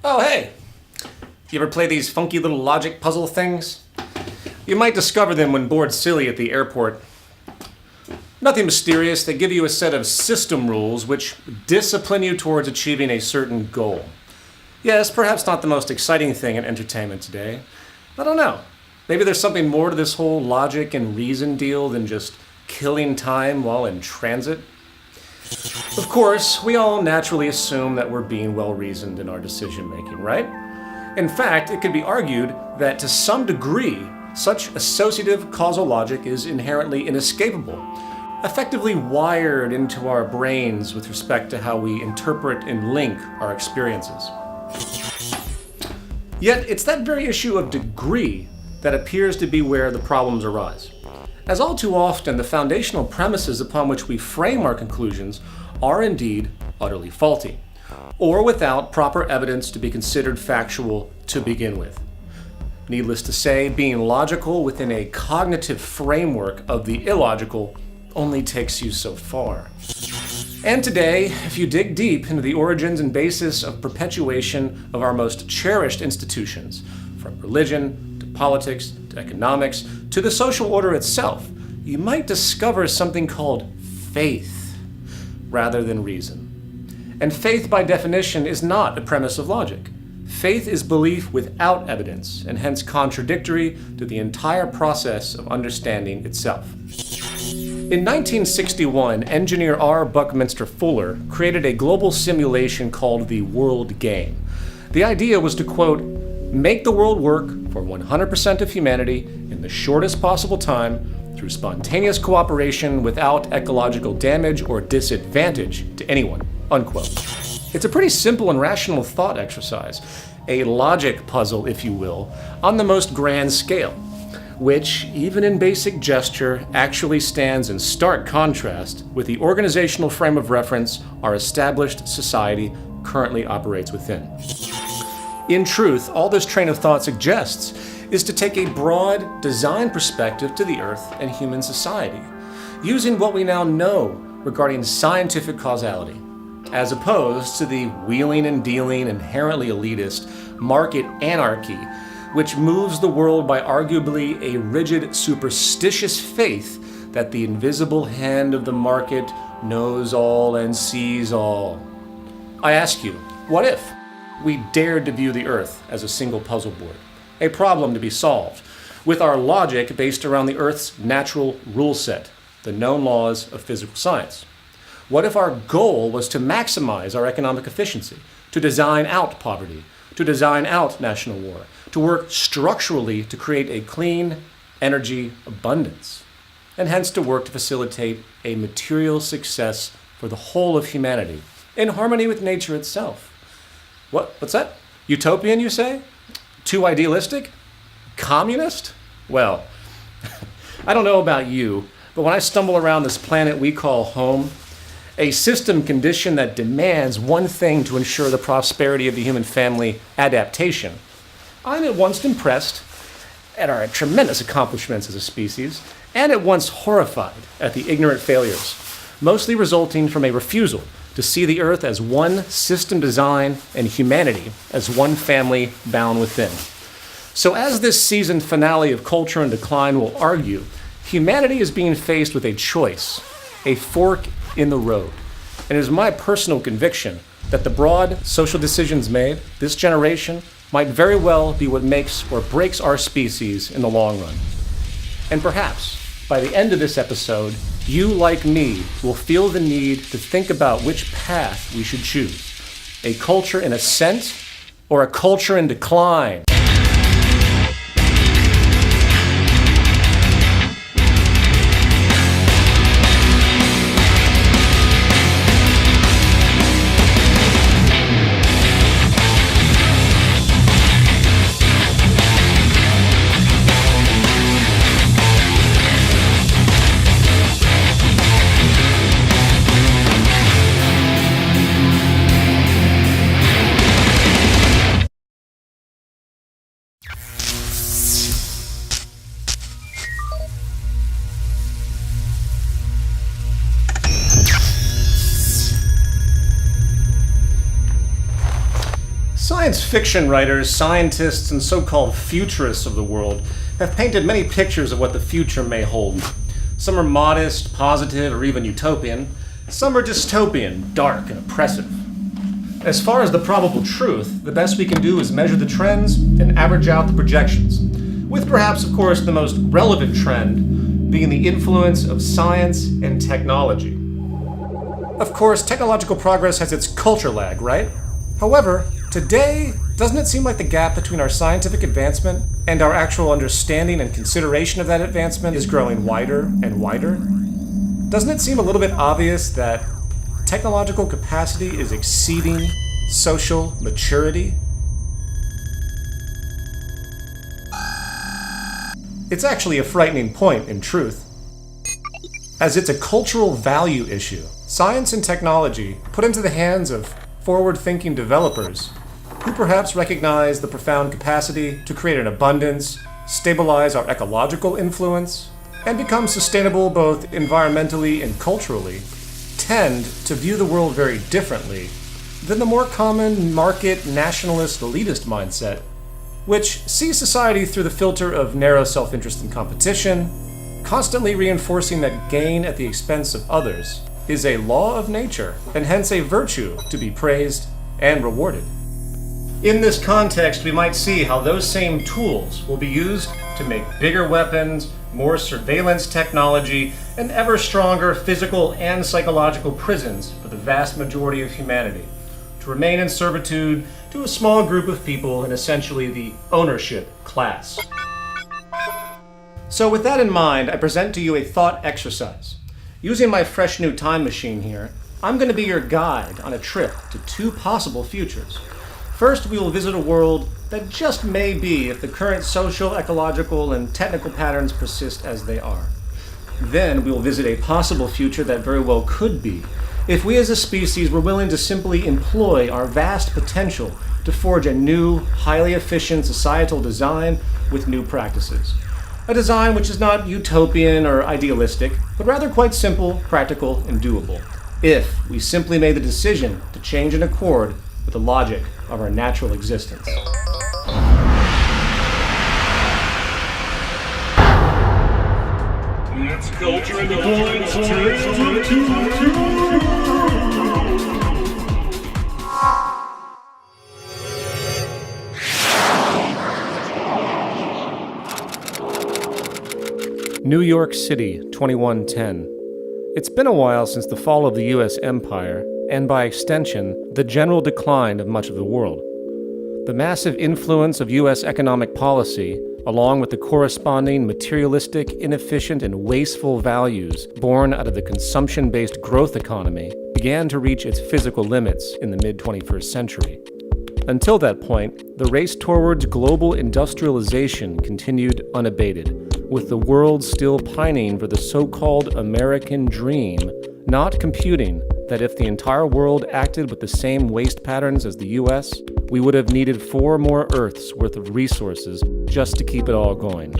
Oh, hey! You ever play these funky little logic puzzle things? You might discover them when bored silly at the airport. Nothing mysterious, they give you a set of system rules which discipline you towards achieving a certain goal. Yes, perhaps not the most exciting thing in entertainment today. I don't know. Maybe there's something more to this whole logic and reason deal than just killing time while in transit. Of course, we all naturally assume that we're being well-reasoned in our decision-making, right? In fact, it could be argued that to some degree, such associative causal logic is inherently inescapable, effectively wired into our brains with respect to how we interpret and link our experiences. Yet, it's that very issue of degree that appears to be where the problems arise. As all too often, the foundational premises upon which we frame our conclusions are indeed utterly faulty, or without proper evidence to be considered factual to begin with. Needless to say, being logical within a cognitive framework of the illogical only takes you so far. And today, if you dig deep into the origins and basis of perpetuation of our most cherished institutions, from religion to politics to economics to the social order itself, you might discover something called faith rather than reason. And faith, by definition, is not a premise of logic. Faith is belief without evidence, and hence contradictory to the entire process of understanding itself. In 1961, engineer R. Buckminster Fuller created a global simulation called the World Game. The idea was to, quote, make the world work for 100% of humanity in the shortest possible time through spontaneous cooperation without ecological damage or disadvantage to anyone, unquote. It's a pretty simple and rational thought exercise, a logic puzzle, if you will, on the most grand scale, which, even in basic gesture, actually stands in stark contrast with the organizational frame of reference our established society currently operates within. In truth, all this train of thought suggests is to take a broad design perspective to the Earth and human society, using what we now know regarding scientific causality, as opposed to the wheeling and dealing, inherently elitist market anarchy, which moves the world by arguably a rigid, superstitious faith that the invisible hand of the market knows all and sees all. I ask you, what if we dared to view the Earth as a single puzzle board, a problem to be solved, with our logic based around the Earth's natural rule set, the known laws of physical science? What if our goal was to maximize our economic efficiency, to design out poverty, to design out national war, to work structurally to create a clean energy abundance, and hence to work to facilitate a material success for the whole of humanity, in harmony with nature itself? What's that? Utopian, you say? Too idealistic? Communist? Well, I don't know about you, but when I stumble around this planet we call home, a system condition that demands one thing to ensure the prosperity of the human family, adaptation, I'm at once impressed at our tremendous accomplishments as a species, and at once horrified at the ignorant failures, mostly resulting from a refusal to see the Earth as one system design and humanity as one family bound within. So as this season finale of Culture in Decline will argue, humanity is being faced with a choice, a fork in the road. And it is my personal conviction that the broad social decisions made this generation might very well be what makes or breaks our species in the long run. And perhaps, by the end of this episode, you, like me, will feel the need to think about which path we should choose. A culture in ascent or a culture in decline? Science fiction writers, scientists, and so-called futurists of the world have painted many pictures of what the future may hold. Some are modest, positive, or even utopian. Some are dystopian, dark, and oppressive. As far as the probable truth, the best we can do is measure the trends and average out the projections, with perhaps, of course, the most relevant trend being the influence of science and technology. Of course, technological progress has its culture lag, right? However, today, doesn't it seem like the gap between our scientific advancement and our actual understanding and consideration of that advancement is growing wider and wider? Doesn't it seem a little bit obvious that technological capacity is exceeding social maturity? It's actually a frightening point, in truth, as it's a cultural value issue. Science and technology put into the hands of forward-thinking developers who perhaps recognize the profound capacity to create an abundance, stabilize our ecological influence, and become sustainable both environmentally and culturally, tend to view the world very differently than the more common market, nationalist, elitist mindset, which sees society through the filter of narrow self-interest and competition, constantly reinforcing that gain at the expense of others is a law of nature, and hence a virtue to be praised and rewarded. In this context, we might see how those same tools will be used to make bigger weapons, more surveillance technology, and ever stronger physical and psychological prisons for the vast majority of humanity, to remain in servitude to a small group of people in essentially the ownership class. So with that in mind, I present to you a thought exercise. Using my fresh new time machine here, I'm going to be your guide on a trip to two possible futures. First, we will visit a world that just may be if the current social, ecological, and technical patterns persist as they are. Then we will visit a possible future that very well could be if we as a species were willing to simply employ our vast potential to forge a new, highly efficient societal design with new practices. A design which is not utopian or idealistic, but rather quite simple, practical, and doable, if we simply made the decision to change in accord with the logic of our natural existence. Let's culture in the points. New York City, 2110. It's been a while since the fall of the U.S. empire, and by extension, the general decline of much of the world. The massive influence of U.S. economic policy, along with the corresponding materialistic, inefficient, and wasteful values born out of the consumption-based growth economy, began to reach its physical limits in the mid-21st century. Until that point, the race towards global industrialization continued unabated, with the world still pining for the so-called American dream, not computing that if the entire world acted with the same waste patterns as the US, we would have needed 4 more Earths worth of resources just to keep it all going.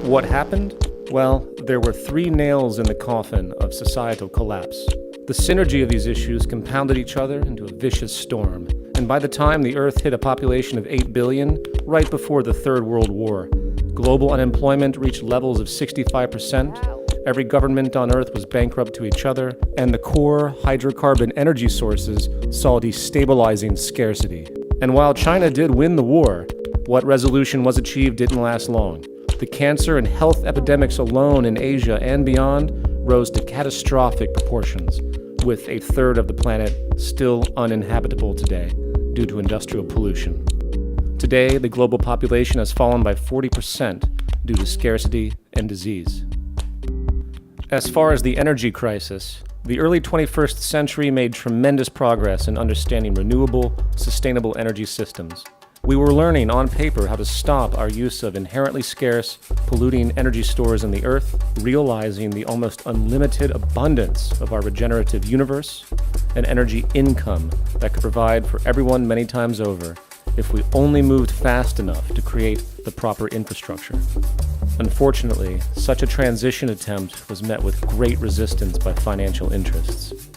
What happened? Well, there were 3 nails in the coffin of societal collapse. The synergy of these issues compounded each other into a vicious storm, and by the time the Earth hit a population of 8 billion, right before the Third World War, global unemployment reached levels of 65%, every government on Earth was bankrupt to each other, and the core hydrocarbon energy sources saw destabilizing scarcity. And while China did win the war, what resolution was achieved didn't last long. The cancer and health epidemics alone in Asia and beyond rose to catastrophic proportions, with a third of the planet still uninhabitable today due to industrial pollution. Today, the global population has fallen by 40% due to scarcity and disease. As far as the energy crisis, the early 21st century made tremendous progress in understanding renewable, sustainable energy systems. We were learning on paper how to stop our use of inherently scarce, polluting energy stores in the earth, realizing the almost unlimited abundance of our regenerative universe, and energy income that could provide for everyone many times over if we only moved fast enough to create the proper infrastructure. Unfortunately, such a transition attempt was met with great resistance by financial interests.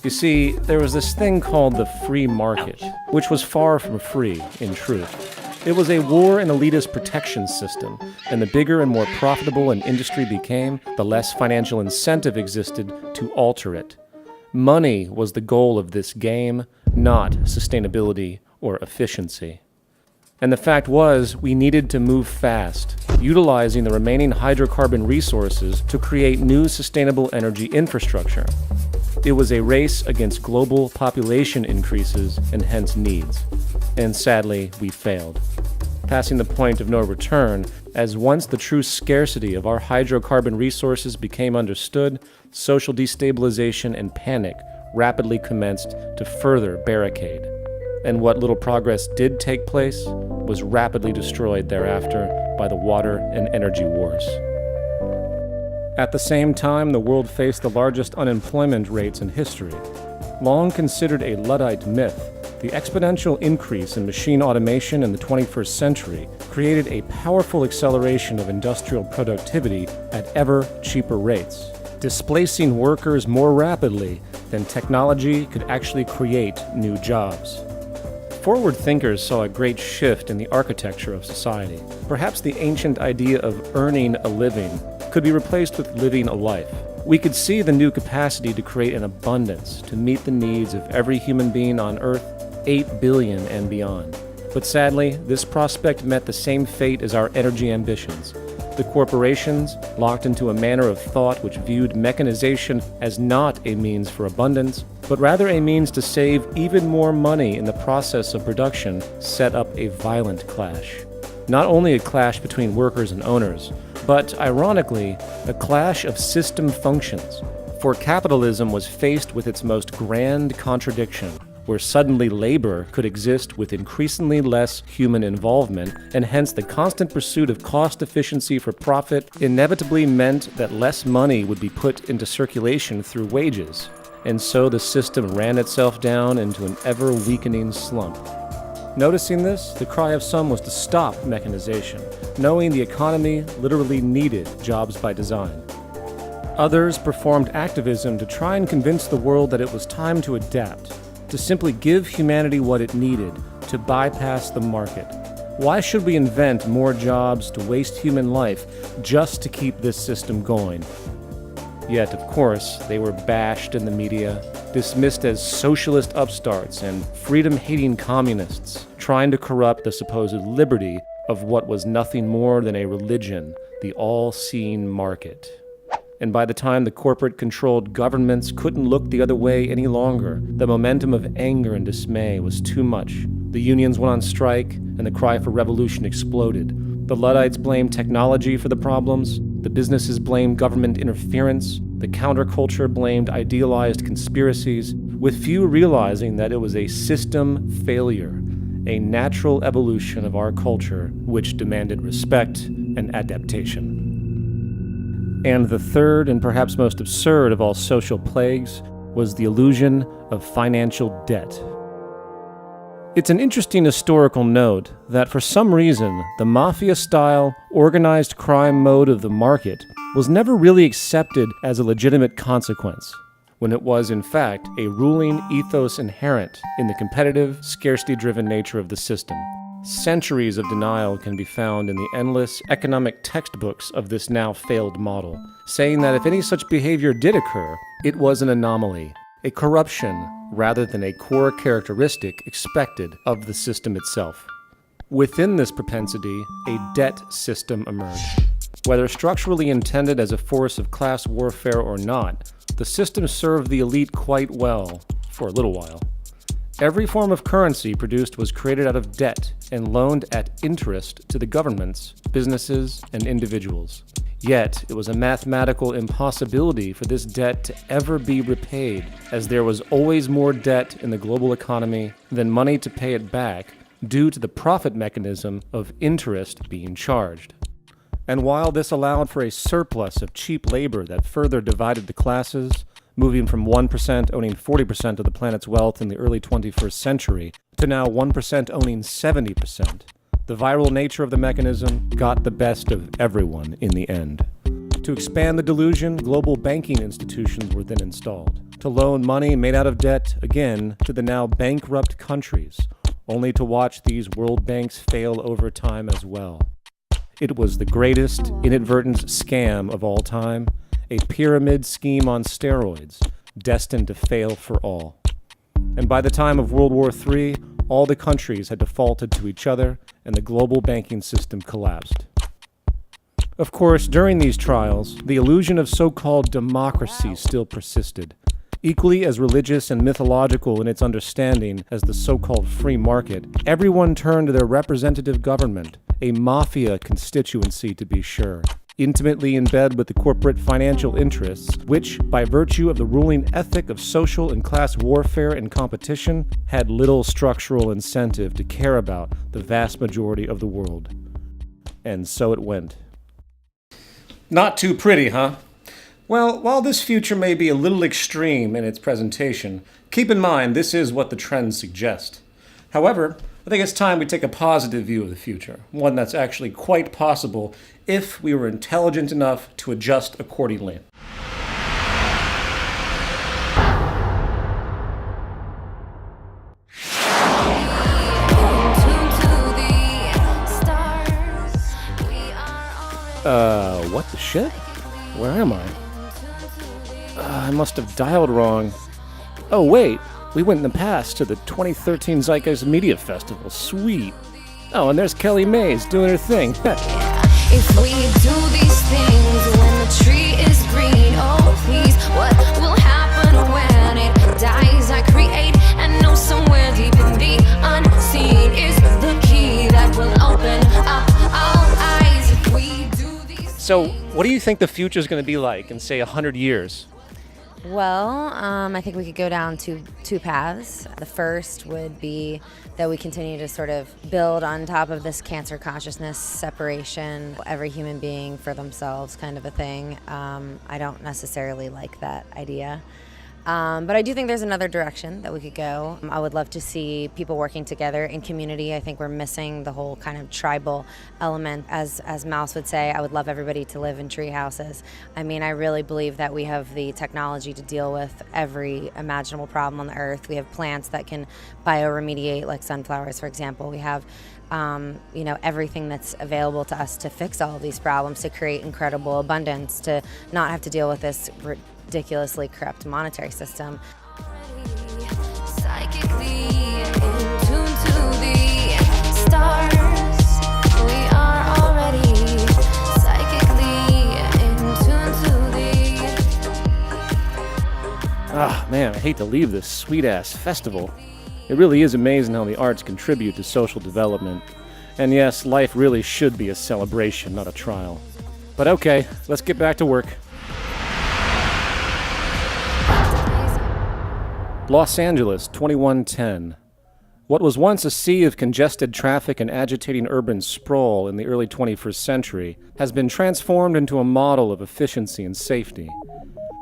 You see, there was this thing called the free market, which was far from free, in truth. It was a war and elitist protection system, and the bigger and more profitable an industry became, the less financial incentive existed to alter it. Money was the goal of this game, not sustainability or efficiency. And the fact was, we needed to move fast, utilizing the remaining hydrocarbon resources to create new sustainable energy infrastructure. It was a race against global population increases and hence needs. And sadly, we failed. Passing the point of no return, as once the true scarcity of our hydrocarbon resources became understood, social destabilization and panic rapidly commenced to further barricade. And what little progress did take place was rapidly destroyed thereafter by the water and energy wars. At the same time, the world faced the largest unemployment rates in history. Long considered a Luddite myth, the exponential increase in machine automation in the 21st century created a powerful acceleration of industrial productivity at ever cheaper rates, displacing workers more rapidly than technology could actually create new jobs. Forward thinkers saw a great shift in the architecture of society. Perhaps the ancient idea of earning a living could be replaced with living a life. We could see the new capacity to create an abundance to meet the needs of every human being on Earth, 8 billion and beyond. But sadly, this prospect met the same fate as our energy ambitions. The corporations, locked into a manner of thought which viewed mechanization as not a means for abundance, but rather a means to save even more money in the process of production, set up a violent clash. Not only a clash between workers and owners, but, ironically, a clash of system functions. For capitalism was faced with its most grand contradiction, where suddenly labor could exist with increasingly less human involvement, and hence the constant pursuit of cost efficiency for profit inevitably meant that less money would be put into circulation through wages, and so the system ran itself down into an ever-weakening slump. Noticing this, the cry of some was to stop mechanization, knowing the economy literally needed jobs by design. Others performed activism to try and convince the world that it was time to adapt, to simply give humanity what it needed, to bypass the market. Why should we invent more jobs to waste human life just to keep this system going? Yet, of course, they were bashed in the media, dismissed as socialist upstarts and freedom-hating communists, trying to corrupt the supposed liberty of what was nothing more than a religion, the all-seeing market. And by the time the corporate-controlled governments couldn't look the other way any longer, the momentum of anger and dismay was too much. The unions went on strike, and the cry for revolution exploded. The Luddites blamed technology for the problems, the businesses blamed government interference, the counterculture blamed idealized conspiracies, with few realizing that it was a system failure, a natural evolution of our culture which demanded respect and adaptation. And the third and perhaps most absurd of all social plagues was the illusion of financial debt. It's an interesting historical note that for some reason, the mafia-style, organized crime mode of the market was never really accepted as a legitimate consequence, when it was, in fact, a ruling ethos inherent in the competitive, scarcity-driven nature of the system. Centuries of denial can be found in the endless economic textbooks of this now failed model, saying that if any such behavior did occur, it was an anomaly, a corruption rather than a core characteristic expected of the system itself. Within this propensity, a debt system emerged. Whether structurally intended as a force of class warfare or not, the system served the elite quite well for a little while. Every form of currency produced was created out of debt and loaned at interest to the governments, businesses, and individuals. Yet, it was a mathematical impossibility for this debt to ever be repaid, as there was always more debt in the global economy than money to pay it back, due to the profit mechanism of interest being charged. And while this allowed for a surplus of cheap labor that further divided the classes, moving from 1% owning 40% of the planet's wealth in the early 21st century to now 1% owning 70%, the viral nature of the mechanism got the best of everyone in the end. To expand the delusion, global banking institutions were then installed, to loan money made out of debt, again, to the now bankrupt countries, only to watch these world banks fail over time as well. It was the greatest inadvertent scam of all time, a pyramid scheme on steroids, destined to fail for all. And by the time of World War III, all the countries had defaulted to each other, and the global banking system collapsed. Of course, during these trials, the illusion of so-called democracy still persisted. Equally as religious and mythological in its understanding as the so-called free market, everyone turned to their representative government, a mafia constituency to be sure, intimately in bed with the corporate financial interests, which, by virtue of the ruling ethic of social and class warfare and competition, had little structural incentive to care about the vast majority of the world. And so it went. Not too pretty, huh? Well, while this future may be a little extreme in its presentation, keep in mind this is what the trends suggest. However, I think it's time we take a positive view of the future, one that's actually quite possible if we were intelligent enough to adjust accordingly. What the shit? Where am I? I must have dialed wrong. Oh wait, we went in the past to the 2013 Zeitgeist Media Festival. Sweet. Oh, and there's Kelly Mays doing her thing. If we do these things when the tree is green, oh please, what will happen when it dies? I create and know somewhere deep in the unseen is the key that will open up our eyes. If we do these. So, what do you think the future is going to be like in, say, 100 years? Well, I think we could go down two paths. The first would be that we continue to sort of build on top of this cancer consciousness separation, every human being for themselves kind of a thing. I don't necessarily like that idea. But I do think there's another direction that we could go. I would love to see people working together in community. I think we're missing the whole kind of tribal element. As Mouse would say, I would love everybody to live in tree houses. I mean, I really believe that we have the technology to deal with every imaginable problem on the earth. We have plants that can bioremediate, like sunflowers, for example. We have everything that's available to us to fix all of these problems, to create incredible abundance, to not have to deal with this ridiculously corrupt monetary system. Psychically in tune to the stars, we are already psychically in tune to the. Ah, man, I hate to leave this sweet-ass festival. It really is amazing how the arts contribute to social development. And yes, life really should be a celebration, not a trial. But okay, let's get back to work. Los Angeles, 2110. What was once a sea of congested traffic and agitating urban sprawl in the early 21st century has been transformed into a model of efficiency and safety.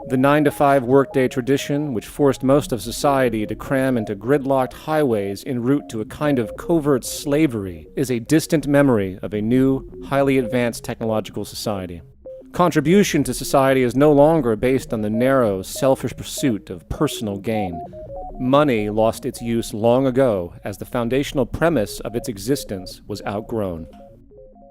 The 9-to-5 workday tradition, which forced most of society to cram into gridlocked highways en route to a kind of covert slavery, is a distant memory of a new, highly advanced technological society. Contribution to society is no longer based on the narrow, selfish pursuit of personal gain. Money lost its use long ago as the foundational premise of its existence was outgrown.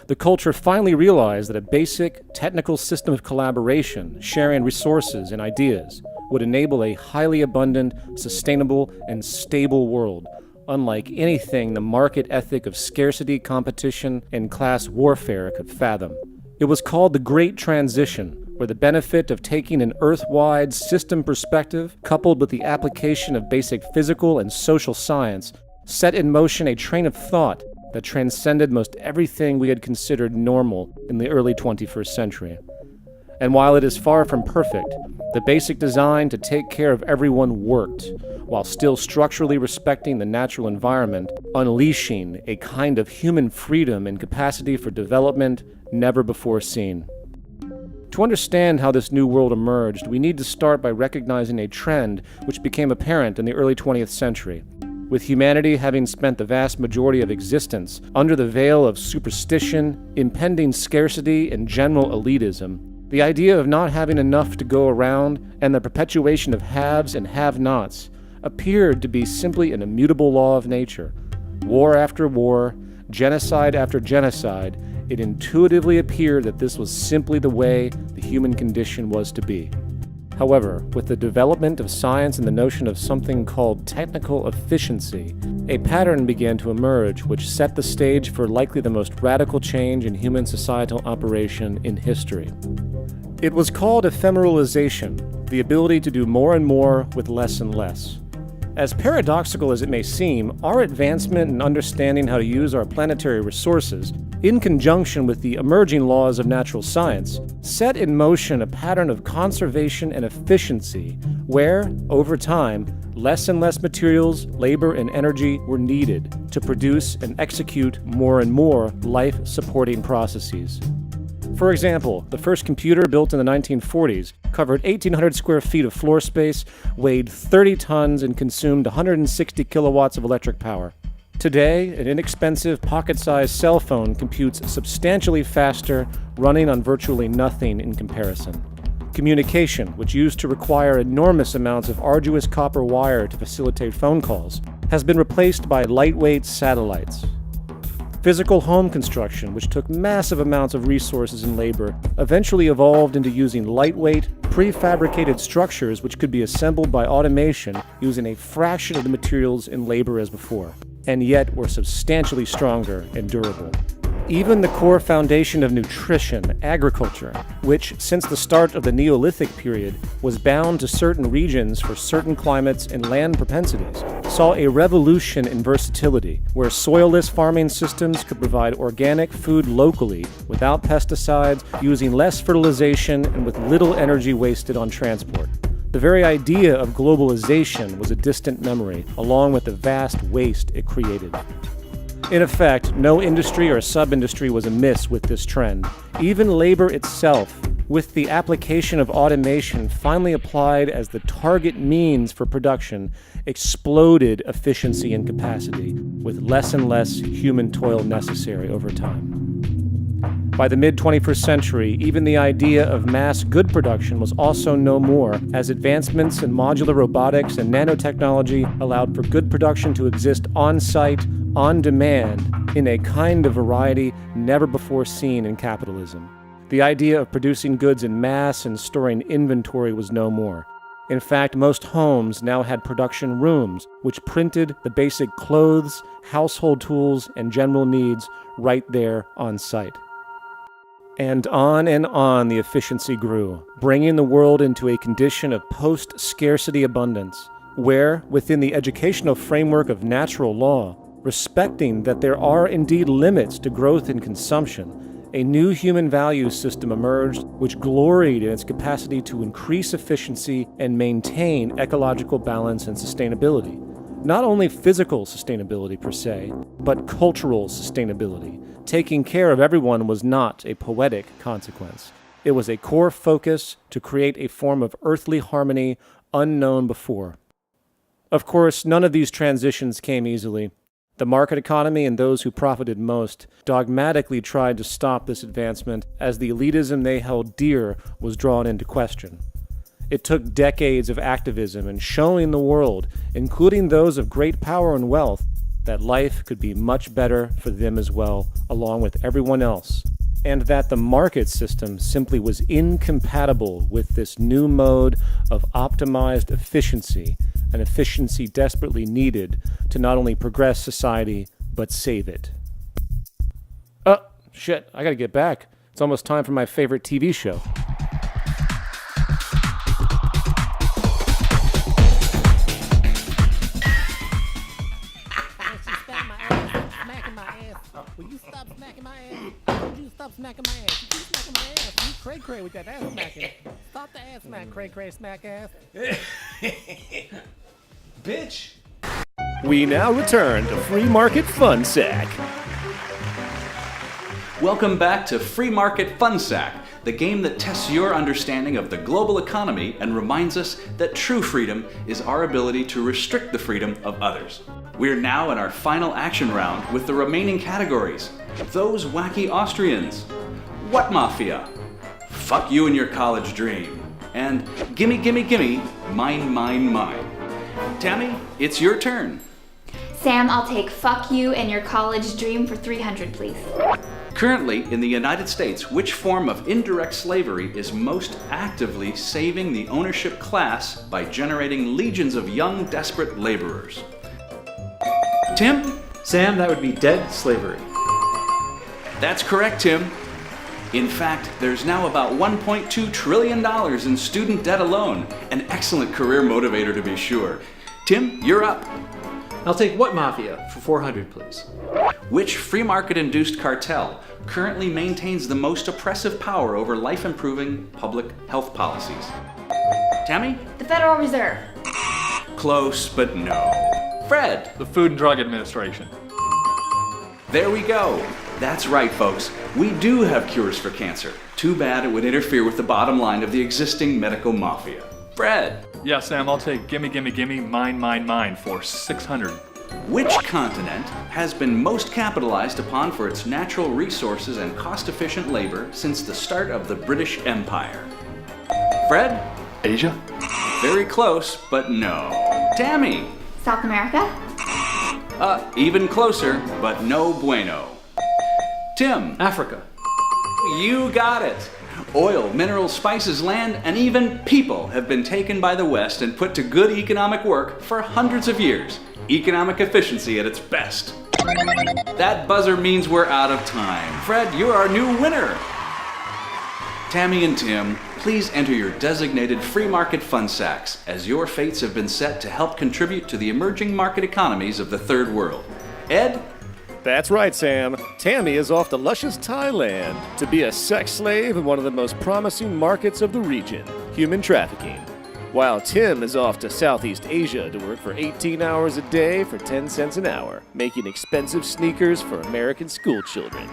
The culture finally realized that a basic, technical system of collaboration, sharing resources and ideas, would enable a highly abundant, sustainable, and stable world, unlike anything the market ethic of scarcity, competition, and class warfare could fathom. It was called the Great Transition, where the benefit of taking an Earth-wide system perspective, coupled with the application of basic physical and social science, set in motion a train of thought that transcended most everything we had considered normal in the early 21st century. And while it is far from perfect, the basic design to take care of everyone worked, while still structurally respecting the natural environment, unleashing a kind of human freedom and capacity for development never before seen. To understand how this new world emerged, we need to start by recognizing a trend which became apparent in the early 20th century. With humanity having spent the vast majority of existence under the veil of superstition, impending scarcity, and general elitism, The idea of not having enough to go around and the perpetuation of haves and have-nots appeared to be simply an immutable law of nature. War after war, genocide after genocide, it intuitively appeared that this was simply the way the human condition was to be. However, with the development of science and the notion of something called technical efficiency, a pattern began to emerge which set the stage for likely the most radical change in human societal operation in history. It was called ephemeralization, the ability to do more and more with less and less. As paradoxical as it may seem, our advancement in understanding how to use our planetary resources, in conjunction with the emerging laws of natural science, set in motion a pattern of conservation and efficiency where, over time, less and less materials, labor, and energy were needed to produce and execute more and more life-supporting processes. For example, the first computer built in the 1940s covered 1,800 square feet of floor space, weighed 30 tons, and consumed 160 kilowatts of electric power. Today, an inexpensive pocket-sized cell phone computes substantially faster, running on virtually nothing in comparison. Communication, which used to require enormous amounts of arduous copper wire to facilitate phone calls, has been replaced by lightweight satellites. Physical home construction, which took massive amounts of resources and labor, eventually evolved into using lightweight, prefabricated structures which could be assembled by automation using a fraction of the materials and labor as before, and yet were substantially stronger and durable. Even the core foundation of nutrition, agriculture, which since the start of the Neolithic period was bound to certain regions for certain climates and land propensities, saw a revolution in versatility, where soilless farming systems could provide organic food locally without pesticides, using less fertilization and with little energy wasted on transport. The very idea of globalization was a distant memory, along with the vast waste it created. In effect, no industry or sub-industry was amiss with this trend. Even labor itself, with the application of automation finally applied as the target means for production, exploded efficiency and capacity, with less and less human toil necessary over time. By the mid-21st century, even the idea of mass good production was also no more, as advancements in modular robotics and nanotechnology allowed for good production to exist on-site, on demand, in a kind of variety never before seen in capitalism. The idea of producing goods in mass and storing inventory was no more. In fact, most homes now had production rooms, which printed the basic clothes, household tools, and general needs right there on site. And on the efficiency grew, bringing the world into a condition of post-scarcity abundance, where, within the educational framework of natural law, respecting that there are indeed limits to growth and consumption, a new human values system emerged which gloried in its capacity to increase efficiency and maintain ecological balance and sustainability. Not only physical sustainability per se, but cultural sustainability. Taking care of everyone was not a poetic consequence. It was a core focus to create a form of earthly harmony unknown before. Of course, none of these transitions came easily. The market economy and those who profited most dogmatically tried to stop this advancement as the elitism they held dear was drawn into question. It took decades of activism and showing the world, including those of great power and wealth, that life could be much better for them as well, along with everyone else, and that the market system simply was incompatible with this new mode of optimized efficiency, an efficiency desperately needed to not only progress society, but save it. Oh, shit, I gotta get back. It's almost time for my favorite TV show. Will you stop smacking my ass? Would you stop smacking my ass? You keep smacking my ass. You cray-cray with that ass smacking. Stop the ass smack, cray-cray smack ass. Bitch! We now return to Free Market Fun Sack. Welcome back to Free Market Fun Sack, the game that tests your understanding of the global economy and reminds us that true freedom is our ability to restrict the freedom of others. We're now in our final action round with the remaining categories. Those wacky Austrians, What Mafia, fuck you and your college dream, and gimme, gimme, gimme, mine, mine, mine. Tammy, it's your turn. Sam, I'll take fuck you and your college dream for 300, please. Currently, in the United States, which form of indirect slavery is most actively saving the ownership class by generating legions of young, desperate laborers? Tim? Sam, that would be dead slavery. That's correct, Tim. In fact, there's now about $1.2 trillion in student debt alone, an excellent career motivator to be sure. Tim, you're up. I'll take what mafia for 400, please? Which free market-induced cartel currently maintains the most oppressive power over life-improving public health policies? Tammy? The Federal Reserve. Close, but no. Fred? The Food and Drug Administration. There we go. That's right, folks. We do have cures for cancer. Too bad it would interfere with the bottom line of the existing medical mafia. Fred? Yeah, Sam, I'll take gimme, gimme, gimme, mine, mine, mine for 600. Which continent has been most capitalized upon for its natural resources and cost-efficient labor since the start of the British Empire? Fred? Asia? Very close, but no. Tammy? South America. Even closer, but no bueno. Tim? Africa. You got it. Oil, minerals, spices, land, and even people have been taken by the West and put to good economic work for hundreds of years. Economic efficiency at its best. That buzzer means we're out of time. Fred, you're our new winner. Tammy and Tim, please enter your designated free market fund sacks, as your fates have been set to help contribute to the emerging market economies of the third world. Ed? That's right, Sam. Tammy is off to luscious Thailand to be a sex slave in one of the most promising markets of the region, human trafficking. While Tim is off to Southeast Asia to work for 18 hours a day for 10 cents an hour, making expensive sneakers for American school children.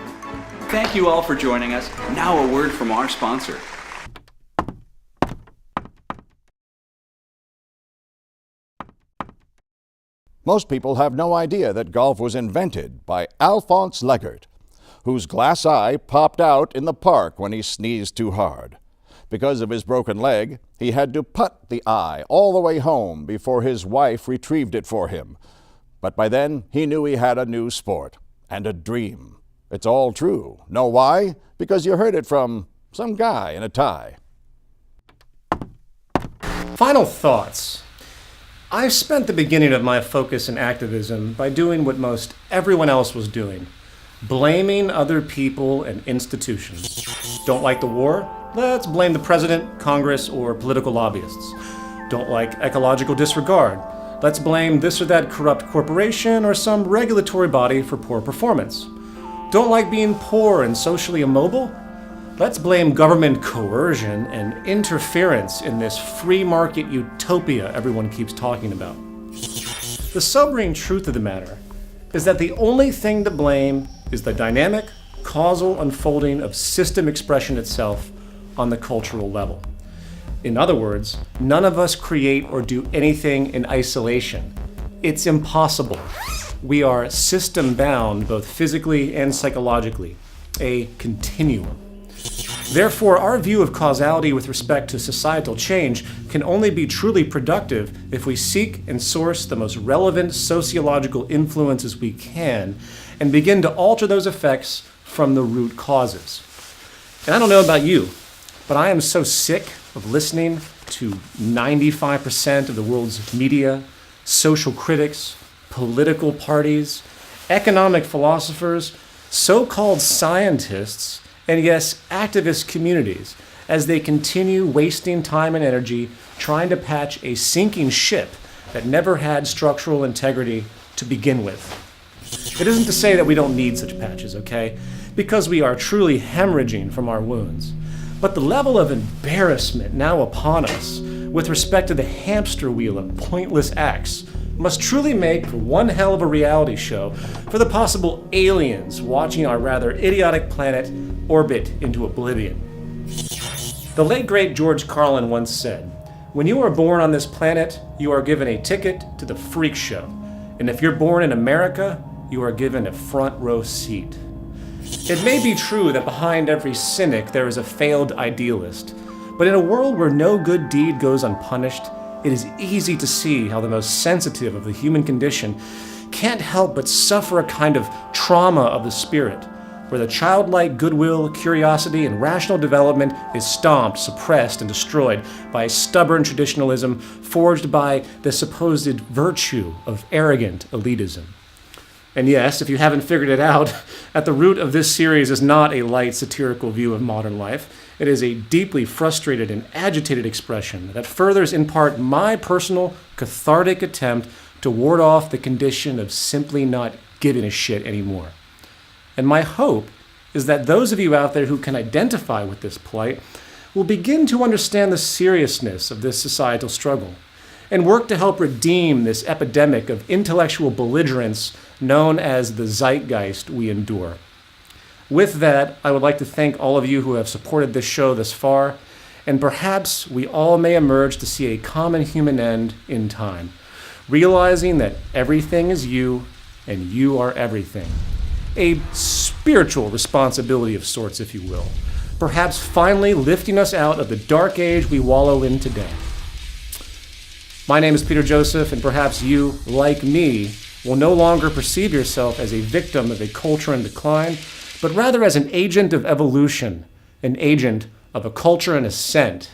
Thank you all for joining us. Now a word from our sponsor. Most people have no idea that golf was invented by Alphonse Leggert, whose glass eye popped out in the park when he sneezed too hard. Because of his broken leg, he had to putt the eye all the way home before his wife retrieved it for him. But by then, he knew he had a new sport and a dream. It's all true. Know why? Because you heard it from some guy in a tie. Final thoughts. I've spent the beginning of my focus in activism by doing what most everyone else was doing, blaming other people and institutions. Don't like the war? Let's blame the president, Congress, or political lobbyists. Don't like ecological disregard? Let's blame this or that corrupt corporation or some regulatory body for poor performance. Don't like being poor and socially immobile? Let's blame government coercion and interference in this free market utopia everyone keeps talking about. The sobering truth of the matter is that the only thing to blame is the dynamic, causal unfolding of system expression itself on the cultural level. In other words, none of us create or do anything in isolation. It's impossible. We are system-bound both physically and psychologically, a continuum. Therefore, our view of causality with respect to societal change can only be truly productive if we seek and source the most relevant sociological influences we can and begin to alter those effects from the root causes. And I don't know about you, but I am so sick of listening to 95% of the world's media, social critics, political parties, economic philosophers, so-called scientists, and yes, activist communities, as they continue wasting time and energy trying to patch a sinking ship that never had structural integrity to begin with. It isn't to say that we don't need such patches, okay? Because we are truly hemorrhaging from our wounds. But the level of embarrassment now upon us with respect to the hamster wheel of pointless acts must truly make for one hell of a reality show for the possible aliens watching our rather idiotic planet orbit into oblivion. The late great George Carlin once said, "When you are born on this planet, you are given a ticket to the freak show. And if you're born in America, you are given a front row seat." It may be true that behind every cynic there is a failed idealist, but in a world where no good deed goes unpunished, it is easy to see how the most sensitive of the human condition can't help but suffer a kind of trauma of the spirit, where the childlike goodwill, curiosity, and rational development is stomped, suppressed, and destroyed by a stubborn traditionalism forged by the supposed virtue of arrogant elitism. And yes, if you haven't figured it out, at the root of this series is not a light satirical view of modern life. It is a deeply frustrated and agitated expression that furthers in part my personal cathartic attempt to ward off the condition of simply not giving a shit anymore. And my hope is that those of you out there who can identify with this plight will begin to understand the seriousness of this societal struggle and work to help redeem this epidemic of intellectual belligerence known as the zeitgeist we endure. With that, I would like to thank all of you who have supported this show thus far, and perhaps we all may emerge to see a common human end in time, realizing that everything is you and you are everything. A spiritual responsibility of sorts, if you will, perhaps finally lifting us out of the dark age we wallow in today. My name is Peter Joseph, and perhaps you, like me, will no longer perceive yourself as a victim of a culture in decline, but rather as an agent of evolution, an agent of a culture in ascent.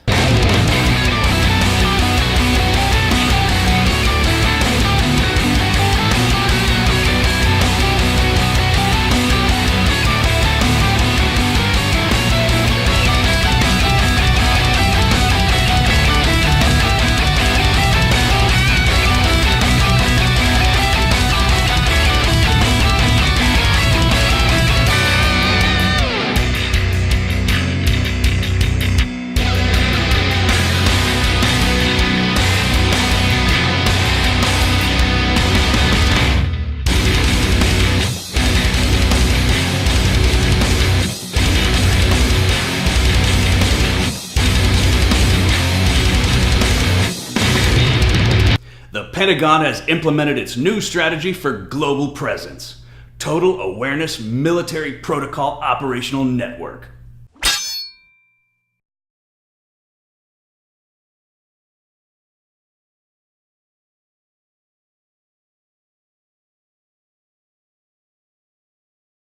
The Pentagon has implemented its new strategy for global presence: Total Awareness Military Protocol Operational Network.